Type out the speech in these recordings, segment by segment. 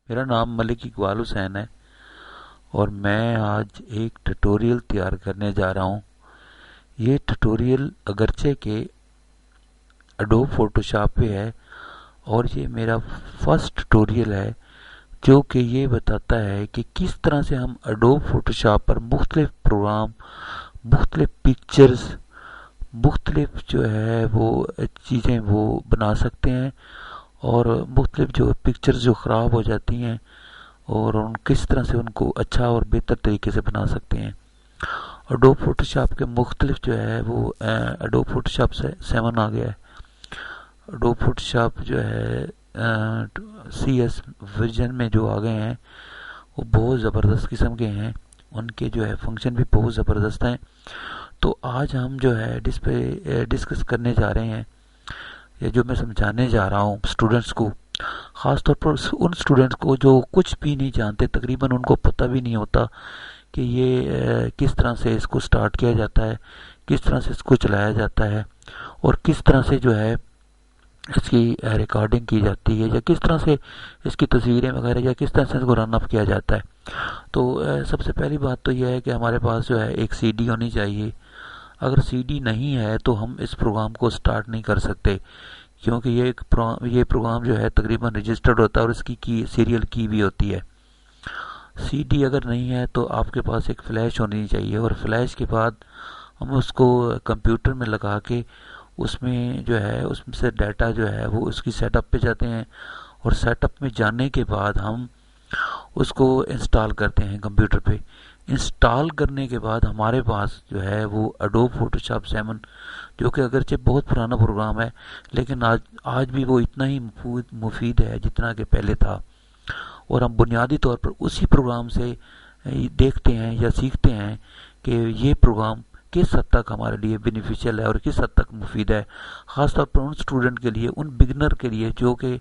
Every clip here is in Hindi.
मेरा नाम मलिक इकबाल हुसैन है और मैं आज एक ट्यूटोरियल तैयार करने जा रहा हूँ। ये ट्यूटोरियल अगरचे के एडोब फोटोशॉप पे है और ये मेरा फर्स्ट ट्यूटोरियल है जो कि ये बताता है कि किस तरह से हम एडोब फोटोशॉप पर मुख्तलिफ प्रोग्राम, मुख्तलिफ पिक्चर्स, मुख्तलिफ जो है वो चीज़ें वो बना सकते हैं और मुख्तलिफ जो पिक्चर्स जो ख़राब हो जाती हैं और उन किस तरह से उनको अच्छा और बेहतर तरीके से बना सकते हैं। एडोब फोटोशॉप के मुख्तलिफ जो है वो एडोब फोटोशॉप से 7 आ गया है। एडोब फोटोशॉप जो है CS वर्जन में जो आ गए हैं वो बहुत ज़बरदस्त किस्म के हैं। उनके जो है फंक्शन भी बहुत ज़बरदस्त हैं। तो आज हम जो है डिस्कस करने जा रहे हैं, या जो मैं समझाने जा रहा हूँ स्टूडेंट्स को, ख़ास तौर पर उन स्टूडेंट्स को जो कुछ भी नहीं जानते, तकरीबन उनको पता भी नहीं होता कि ये किस तरह से इसको स्टार्ट किया जाता है, किस तरह से इसको चलाया जाता है और किस तरह से जो है इसकी रिकॉर्डिंग की जाती है, या किस तरह से इसकी तस्वीरें वगैरह, या किस तरह से इसको रन अप किया जाता है। तो सबसे पहली बात तो यह है कि हमारे पास जो है एक सीडी होनी चाहिए। अगर सीडी नहीं है तो हम इस प्रोग्राम को स्टार्ट नहीं कर सकते, क्योंकि ये प्रोग्राम जो है तकरीबन रजिस्टर्ड होता है और इसकी सीरियल की भी होती है। सीडी अगर नहीं है तो आपके पास एक फ्लैश होनी चाहिए और फ्लैश के बाद हम उसको कंप्यूटर में लगा के उसमें जो है उसमें से डाटा जो है वो उसकी सेटअप पे जाते हैं और सेटअप में जाने के बाद हम उसको इंस्टॉल करते हैं कंप्यूटर पे। इंस्टॉल करने के बाद हमारे पास जो है वो एडोब फोटोशॉप 7, जो कि अगरचे बहुत पुराना प्रोग्राम है लेकिन आज भी वो इतना ही मुफीद है जितना कि पहले था। और हम बुनियादी तौर पर उसी प्रोग्राम से देखते हैं या सीखते हैं कि ये प्रोग्राम किस हद तक हमारे लिए बेनिफिशियल है और किस हद तक मुफीद है, ख़ासतौर पर उन स्टूडेंट के लिए, उन बिगनर के लिए जो कि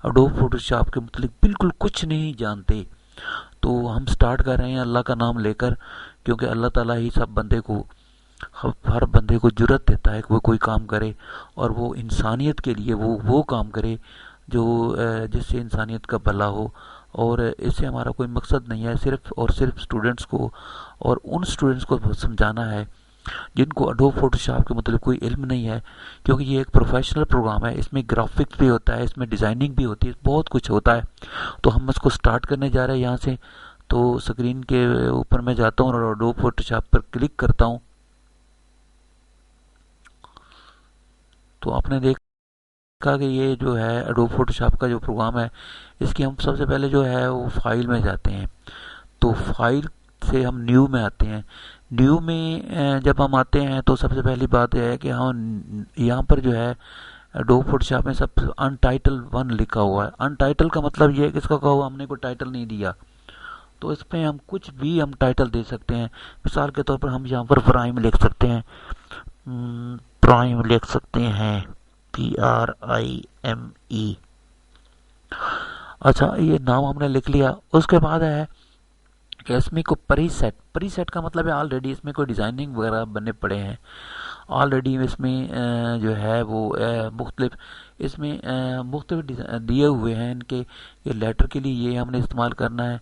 एडोब फोटोशॉप के मतलब बिल्कुल कुछ नहीं जानते। तो हम स्टार्ट कर रहे हैं अल्लाह का नाम लेकर, क्योंकि अल्लाह ताला ही सब बंदे को, हर बंदे को जुर्रत देता है कि वो कोई काम करे और वो इंसानियत के लिए वो काम करे जो जिससे इंसानियत का भला हो। और इससे हमारा कोई मकसद नहीं है, सिर्फ और सिर्फ स्टूडेंट्स को और उन स्टूडेंट्स को समझाना है जिनको एडोब फोटोशॉप के मतलब कोई इल्म नहीं है, क्योंकि ये एक प्रोफेशनल प्रोग्राम है। इसमें ग्राफिक्स भी होता है, इसमें डिज़ाइनिंग भी होती है, बहुत कुछ होता है। तो हम इसको स्टार्ट करने जा रहे हैं यहाँ से। तो स्क्रीन के ऊपर मैं जाता हूँ और एडोब फोटोशॉप पर क्लिक करता हूँ। तो आपने देखा कि ये जो है एडोब फोटोशॉप का जो प्रोग्राम है, इसकी हम सबसे पहले जो है वो फाइल में जाते हैं। तो फाइल से हम न्यू में आते हैं। न्यू में जब हम आते हैं तो सबसे पहली बात यह है कि हम यहाँ पर जो है एडोब फोटोशॉप में सब अनटाइटल 1 लिखा हुआ है। अनटाइटल का मतलब ये है कि इसका कहा हुआ हमने कोई टाइटल नहीं दिया, तो इसमें हम कुछ भी हम टाइटल दे सकते हैं। मिसाल के तौर पर हम यहाँ पर प्राइम लिख सकते हैं, प्राइम लिख सकते हैं, PRIME। अच्छा, ये नाम हमने लिख लिया। उसके बाद है कि इसमें को प्रीसेट का मतलब है ऑलरेडी इसमें कोई डिज़ाइनिंग वगैरह बने पड़े हैं। ऑलरेडी इसमें जो है वो मुख्तलिफ इसमें मुख्तलिफ दिए हुए हैं इनके। ये लेटर के लिए ये हमने इस्तेमाल करना है।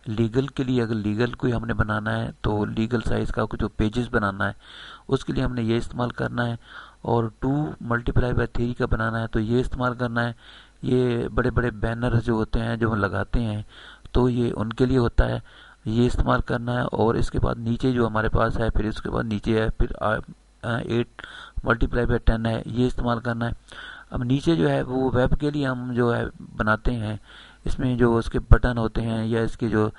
लीगल के लिए अगर लीगल कोई हमने बनाना है तो लीगल साइज़ का कुछ जो पेजेस बनाना है उसके लिए हमने ये इस्तेमाल करना है। और 2 × 3 का बनाना है तो ये इस्तेमाल करना है। ये बड़े बड़े बैनर जो होते हैं जो हम लगाते हैं तो ये उनके लिए होता है, ये इस्तेमाल करना है। और इसके बाद नीचे जो हमारे पास है, फिर इसके बाद नीचे है, फिर 8 × 10 है, ये इस्तेमाल करना है। अब नीचे जो है वो वेब के लिए हम जो है बनाते हैं, इसमें जो उसके बटन होते हैं या इसके जो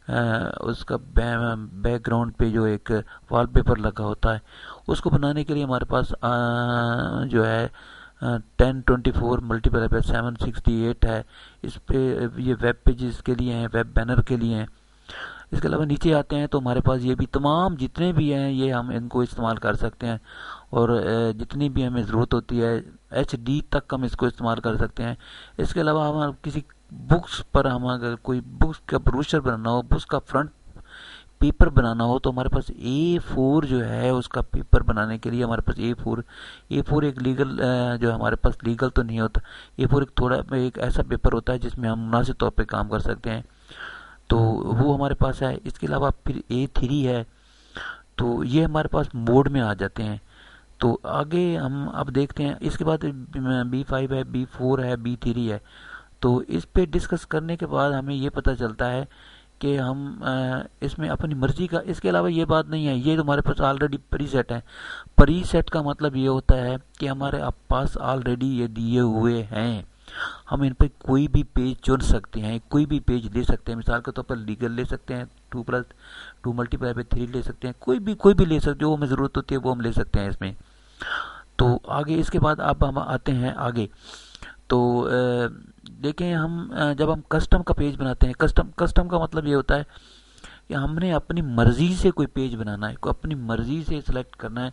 उसका बैकग्राउंड पे जो एक वॉलपेपर लगा होता है, उसको बनाने के लिए हमारे पास जो है 1024 × 768 है। इस पे ये वेब पेजेस के लिए हैं, वेब बैनर के लिए हैं। इसके अलावा नीचे आते हैं तो हमारे पास ये भी तमाम जितने भी हैं ये हम इनको इस्तेमाल कर सकते हैं। और जितनी भी हमें ज़रूरत होती है HD तक हम इसको इस्तेमाल कर सकते हैं। इसके अलावा हम किसी बुक्स पर, हम अगर कोई बुक्स का ब्रोशर बनाना हो, बुक्स का फ्रंट पेपर बनाना हो तो हमारे पास A4 जो है उसका पेपर बनाने के लिए हमारे पास A4 एक लीगल जो हमारे पास लीगल तो नहीं होता। A4 एक ऐसा पेपर होता है जिसमें हम मुनासिब तौर पे काम कर सकते हैं, तो वो हमारे पास है। इसके अलावा फिर A3 है, तो ये हमारे पास मोड में आ जाते हैं। तो आगे हम अब देखते हैं। इसके बाद B5 है, B4 है, B3 है। तो इस पे डिस्कस करने के बाद हमें ये पता चलता है कि हम इसमें अपनी मर्जी का, इसके अलावा ये बात नहीं है, ये तुम्हारे पास ऑलरेडी प्रीसेट है। प्रीसेट का मतलब ये होता है कि हमारे पास ऑलरेडी ये दिए हुए हैं, हम इन पर कोई भी पेज चुन सकते हैं, कोई भी पेज ले सकते हैं। मिसाल के तौर पर लीगल ले सकते हैं, 2+2 × 3 ले सकते हैं, कोई भी ले सकते, जो हमें ज़रूरत होती है वो हम ले सकते हैं इसमें। तो आगे इसके बाद अब हम आते हैं आगे। तो देखें हम जब हम कस्टम का पेज बनाते हैं, कस्टम का मतलब ये होता है कि हमने अपनी मर्जी से कोई पेज बनाना है, को अपनी मर्जी से सिलेक्ट करना है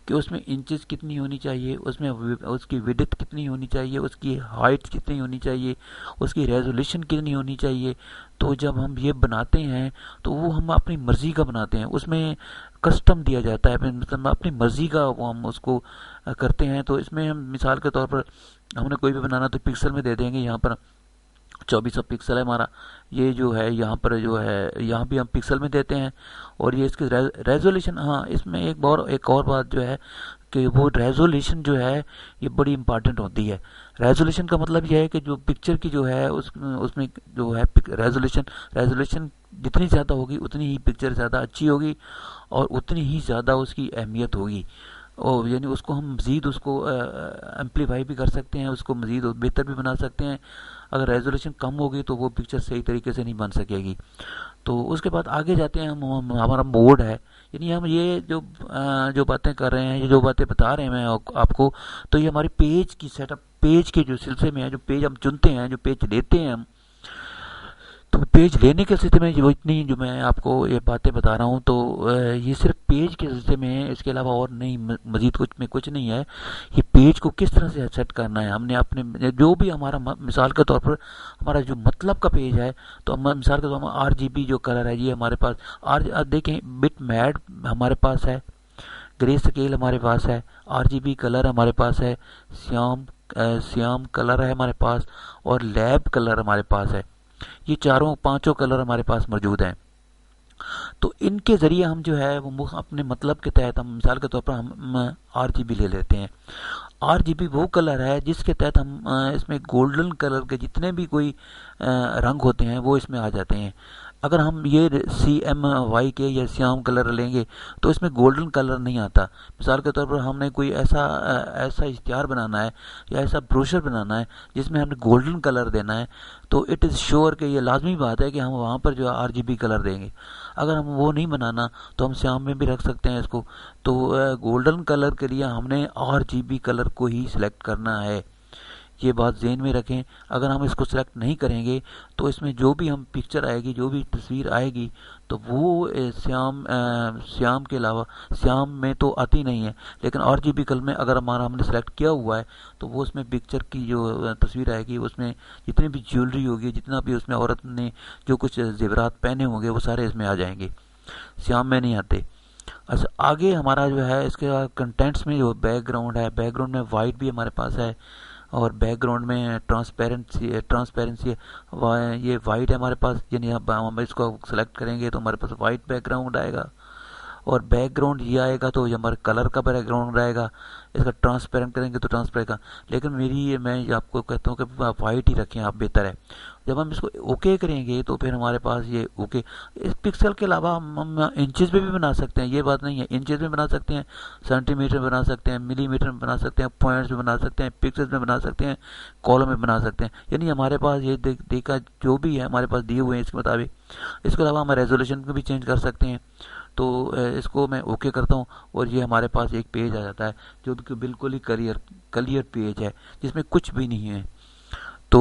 कि उसमें इंचेस कितनी होनी चाहिए, उसमें उसकी विड्थ कितनी होनी चाहिए, उसकी हाइट कितनी होनी चाहिए, उसकी रेजोल्यूशन कितनी होनी चाहिए। तो जब हम ये बनाते हैं तो वो हम अपनी मर्जी का बनाते हैं, उसमें कस्टम दिया जाता है, मतलब अपनी मर्जी का वो हम उसको करते हैं। तो इसमें हम मिसाल के तौर पर हमने कोई भी बनाना तो पिक्सल में दे देंगे। यहाँ पर 2400 पिक्सल है हमारा, ये जो है यहाँ पर जो है यहाँ भी हम पिक्सल में देते हैं। और ये इसकी रेजोल्यूशन, हाँ इसमें एक और बात जो है कि वो रेजोल्यूशन जो है ये बड़ी इंपॉर्टेंट होती है। रेजोल्यूशन का मतलब यह है कि जो पिक्चर की जो है उसमें जो है रेजोल्यूशन जितनी ज़्यादा होगी उतनी ही पिक्चर ज़्यादा अच्छी होगी और उतनी ही ज़्यादा उसकी अहमियत होगी। और यानी उसको हम मज़ीद उसको एम्पलीफाई भी कर सकते हैं, उसको मज़ीद बेहतर भी बना सकते हैं। अगर रेजोल्यूशन कम होगी तो वो पिक्चर सही तरीके से नहीं बन सकेगी। तो उसके बाद आगे जाते हैं हम हमारा मोड है, यानी हम ये जो बातें कर रहे हैं, ये जो बातें बता रहे हैं मैं आपको, तो ये हमारी पेज की सेटअप, पेज के जो सिलसिले में है, जो पेज हम चुनते हैं, जो पेज लेते हैं हम, तो पेज लेने के सिलसिले में जो इतनी जो मैं आपको ये बातें बता रहा हूँ, तो ये सिर्फ पेज के सिलसिले में है, इसके अलावा और नहीं, मजीद कुछ नहीं है। ये पेज को किस तरह से सेट करना है, हमने अपने जो भी हमारा मिसाल के तौर पर हमारा जो मतलब का पेज है, तो हम मिसाल के तौर पर RGB जो कलर है ये हमारे पास देखें, बिट मैड हमारे पास है, ग्रे स्केल हमारे पास है, RGB कलर हमारे पास है, श्याम कलर है हमारे पास, और लैब कलर हमारे पांच कलर हमारे पास मौजूद हैं। तो इनके जरिए हम जो है वो अपने मतलब के तहत, हम मिसाल के तौर पर हम RGB ले लेते हैं। RGB वो कलर है जिसके तहत हम इसमें गोल्डन कलर के जितने भी कोई रंग होते हैं वो इसमें आ जाते हैं। अगर हम ये CMY के या श्याम कलर लेंगे तो इसमें गोल्डन कलर नहीं आता। मिसाल के तौर पर हमने कोई ऐसा इश्तिहार बनाना है या ऐसा ब्रोशर बनाना है जिसमें हमने गोल्डन कलर देना है, तो इट इज़ श्योर कि ये लाजमी बात है कि हम वहाँ पर जो है RGB कलर देंगे। अगर हम वो नहीं बनाना तो हम श्याम में भी रख सकते हैं इसको। तो गोल्डन कलर के लिए हमने RGB कलर को ही सिलेक्ट करना है, ये बात ज़हन में रखें। अगर हम इसको सेलेक्ट नहीं करेंगे तो इसमें जो भी हम पिक्चर आएगी, जो भी तस्वीर आएगी, तो वो श्याम के अलावा, श्याम में तो आती नहीं है, लेकिन RGB कलर में अगर हमने सेलेक्ट किया हुआ है तो वो उसमें पिक्चर की जो तस्वीर आएगी उसमें जितनी भी ज्वेलरी होगी, जितना भी उसमें औरत ने जो कुछ जेवरात पहने होंगे वो सारे इसमें आ जाएंगे, श्याम में नहीं आते। अच्छा, आगे हमारा जो है इसके कंटेंट्स में जो बैकग्राउंड है, बैकग्राउंड में वाइट भी हमारे पास है और बैकग्राउंड में ट्रांसपेरेंसी ये वाइट है हमारे पास, यानी हम इसको सेलेक्ट करेंगे तो हमारे पास वाइट बैकग्राउंड आएगा। और बैकग्राउंड ये आएगा तो ये हमारे कलर का बैकग्राउंड रहेगा। इसका ट्रांसपेरेंट करेंगे तो ट्रांसपेरेंट का, लेकिन मैं आपको कहता हूँ कि आप वाइट ही रखें, आप बेहतर है। जब हम इसको ओके करेंगे तो फिर हमारे पास ये ओके, इस पिक्सल के अलावा हम इंचेस में भी बना सकते हैं, ये बात नहीं है, इंचेस में बना सकते हैं, सेंटीमीटर में बना सकते हैं, मिलीमीटर में बना सकते हैं, पॉइंट्स में बना सकते हैं, पिक्सल्स में बना सकते हैं, कॉलम में बना सकते हैं। यानी हमारे पास ये देखा जो भी है हमारे पास दिए हुए हैं इसके मुताबिक। इसके अलावा हम रेजोल्यूशन को भी चेंज कर सकते हैं। तो इसको मैं ओके करता हूँ और ये हमारे पास एक पेज आ जाता है जो कि बिल्कुल ही क्लियर पेज है जिसमें कुछ भी नहीं है। तो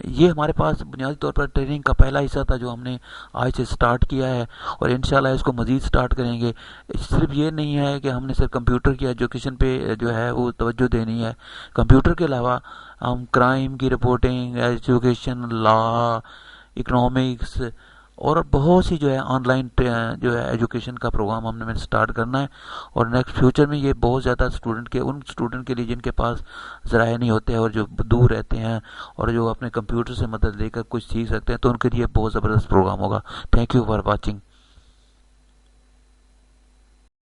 ये हमारे पास बुनियादी तौर पर ट्रेनिंग का पहला हिस्सा था जो हमने आज से स्टार्ट किया है और इंशाल्लाह इसको मज़ीद स्टार्ट करेंगे। सिर्फ ये नहीं है कि हमने सिर्फ कंप्यूटर की एजुकेशन पे जो है वो तवज्जो देनी है, कंप्यूटर के अलावा हम क्राइम की रिपोर्टिंग, एजुकेशन, लॉ, इकोनॉमिक्स और बहुत सी जो है ऑनलाइन जो है एजुकेशन का प्रोग्राम हमने स्टार्ट करना है। और नेक्स्ट फ्यूचर में ये बहुत ज़्यादा स्टूडेंट के उन स्टूडेंट के लिए जिनके पास ज़राए नहीं होते हैं और जो दूर रहते हैं और जो अपने कंप्यूटर से मदद लेकर कुछ सीख सकते हैं, तो उनके लिए बहुत ज़बरदस्त प्रोग्राम होगा। Thank you for watching.